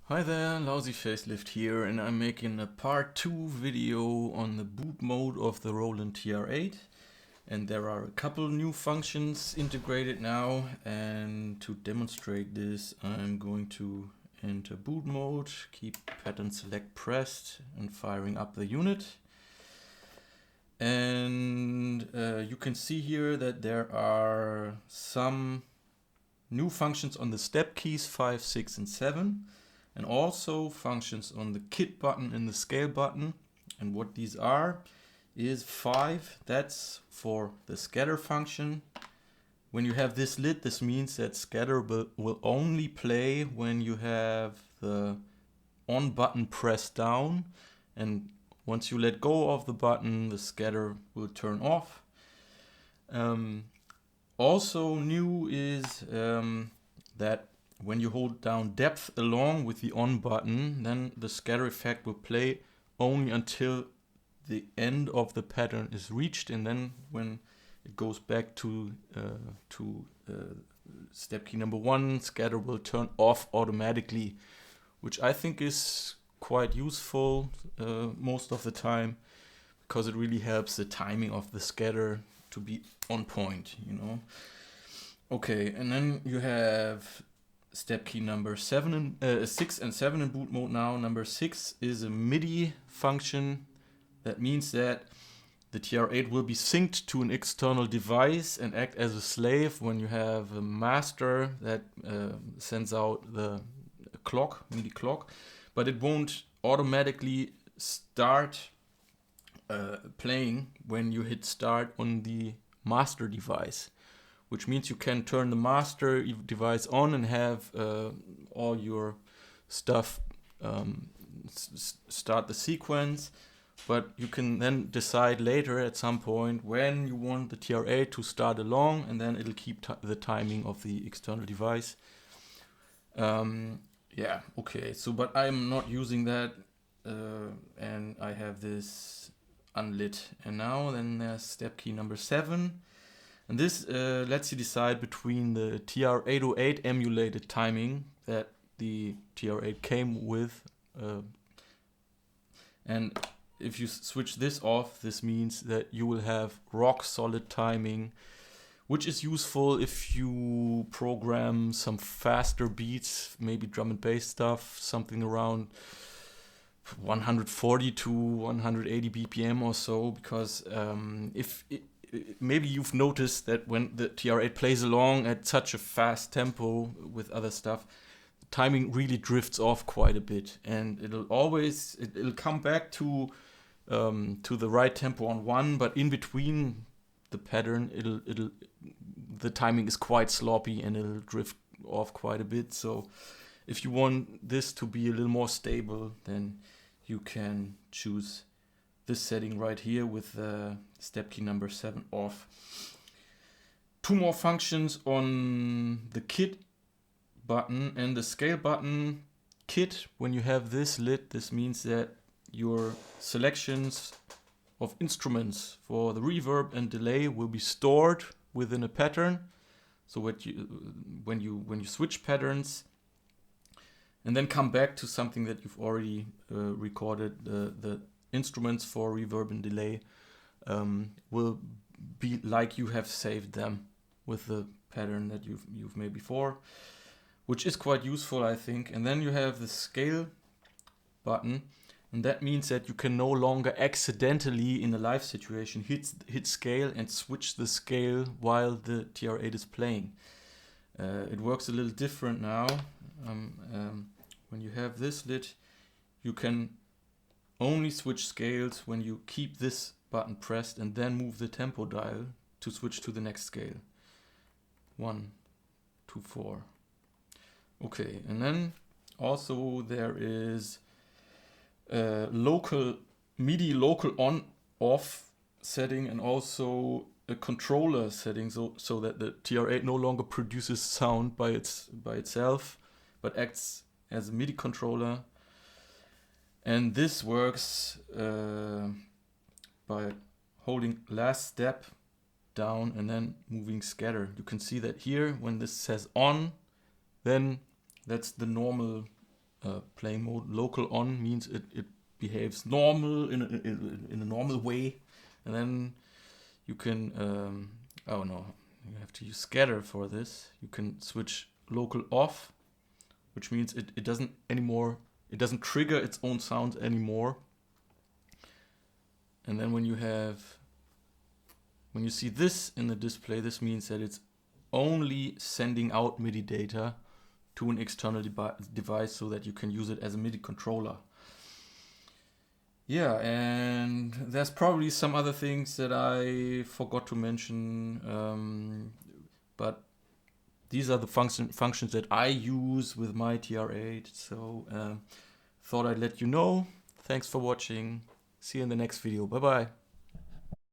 Hi there, Lousy Facelift here, and I'm making a part 2 video on the boot mode of the Roland TR8. And there are a couple new functions integrated now, and to demonstrate this I'm going to enter boot mode, keep pattern select pressed and firing up the unit. And you can see here that there are some new functions on the step keys 5, 6 and 7. And also functions on the kit button and the scale button. And what these are is 5, that's for the scatter function. When you have this lit, this means that scatter will only play when you have the on button pressed down, and once you let go of the button, the scatter will turn off. Also new is that when you hold down depth along with the on button, then the scatter effect will play only until the end of the pattern is reached, and then when it goes back to step key number 1, scatter will turn off automatically, which I think is quite useful most of the time, because it really helps the timing of the scatter to be on point, you know. Okay, and then you have step key number 6 and 7 in boot mode now. Number 6 is a Midi function. That means that the TR8 will be synced to an external device and act as a slave when you have a master that sends out the clock, Midi clock, but it won't automatically start playing when you hit start on the master device, which means you can turn the master device on and have all your stuff start the sequence, but you can then decide later at some point when you want the TR8 to start along, and then it'll keep the timing of the external device. Yeah, okay, so but I'm not using that, and I have this unlit. And now then there's step key number 7. And this lets you decide between the TR-808 emulated timing that the TR8 came with. And if you switch this off, this means that you will have rock solid timing, which is useful if you program some faster beats, maybe drum and bass stuff, something around 140 to 180 BPM or so, because maybe you've noticed that when the TR8 plays along at such a fast tempo with other stuff, the timing really drifts off quite a bit, and it'll come back to the right tempo on 1, but in between the pattern the timing is quite sloppy and it'll drift off quite a bit. So if you want this to be a little more stable, then you can choose this setting right here with step key number 7 off. 2 more functions on the kit button and the scale button. Kit, when you have this lit, this means that your selections of instruments for the reverb and delay will be stored within a pattern. So when you switch patterns and then come back to something that you've already recorded, the instruments for reverb and delay will be like you have saved them with the pattern that you've made before, which is quite useful, I think. And then you have the scale button, and that means that you can no longer accidentally in a live situation hit scale and switch the scale while the TR8 is playing. It works a little different now. When you have this lit, you can only switch scales when you keep this button pressed and then move the tempo dial to switch to the next scale. 1, 2, 4. Okay, and then also there is a MIDI local on off setting, and also a controller setting, so that the TR8 no longer produces sound by itself, but acts as a MIDI controller. And this works by holding last step down and then moving scatter. You can see that here when this says on, then that's the normal playing mode. Local on means it behaves normal in a normal way, and then you can oh no, you have to use scatter for this. You can switch local off, which means it doesn't trigger its own sound anymore. And then when you see this in the display, this means that it's only sending out MIDI data to an external device so that you can use it as a MIDI controller. Yeah, and there's probably some other things that I forgot to mention, but these are the functions that I use with my TR8. So thought I'd let you know. Thanks for watching. See you in the next video. Bye bye.